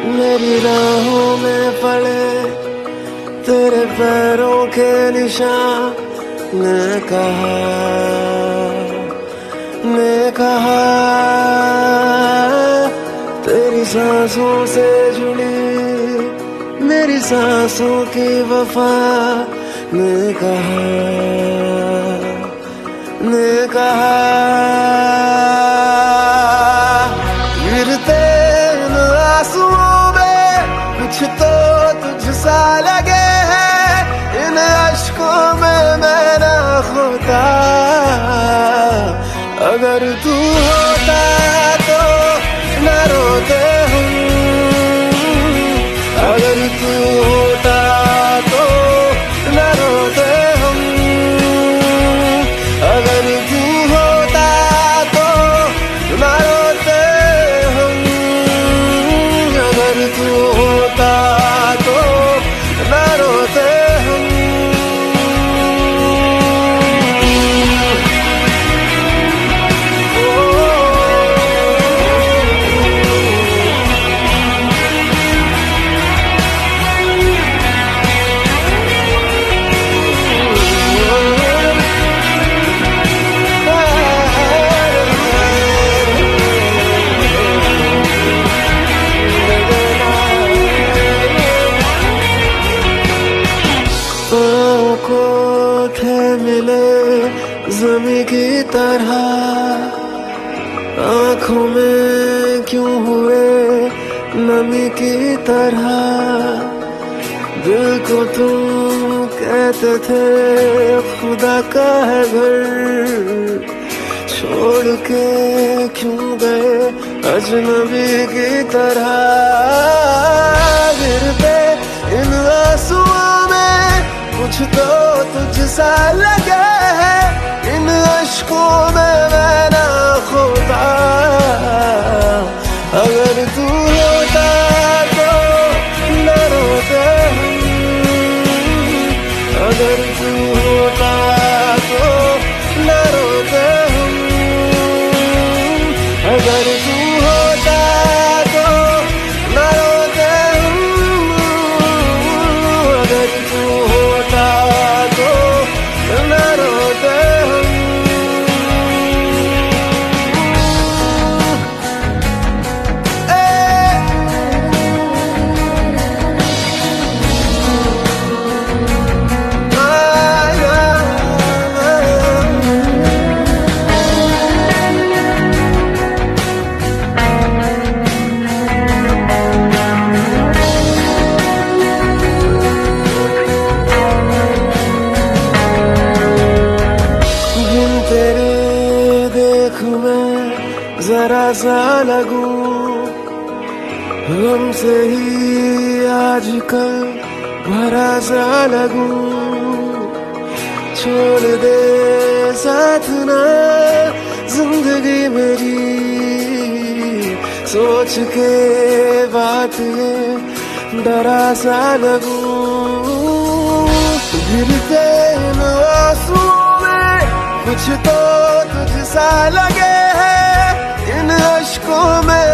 मेरी राहों में पड़े तेरे पैरों के निशान। ने कहा तेरी सांसों से जुड़ी मेरी सांसों की वफा। ने कहा गिरते इन आंसुओं में कुछ तो तुझसा लगे है। इन अश्कों में मैं ना खोता। अगर तू होता तो न रोते हम। अगर तू होता तो न रोते हम। अगर तू होता तो न रोते हम। अगर तू होता तो न रोते हम। को थे मिले ज़मीं की तरह। आँखों में क्यों हुए नमी की तरह। दिल को तुम कहते थे खुदा का है घर। छोड़ के क्यों गए अजनबी की तरह। गिरते इन आंसुओं में कुछ तो तुझसा लगे है। इन अश्कों में मैं ना खोता। अगर तू होता तो न रोते हम। अगर तू होता तो न रोते हम। अगर तू होता तो न रोते हम। अगर तू होता तो न रोते हम। जरा सा लगूं हमसे ही आजकल भरा सा लगूं। छोड़ दे साथ ना जिंदगी मेरी। सोच के बात ये डरा सा लगूं। गिरते इन आंसुओं में कुछ तो तुझसा लगे है। इन अश्कों में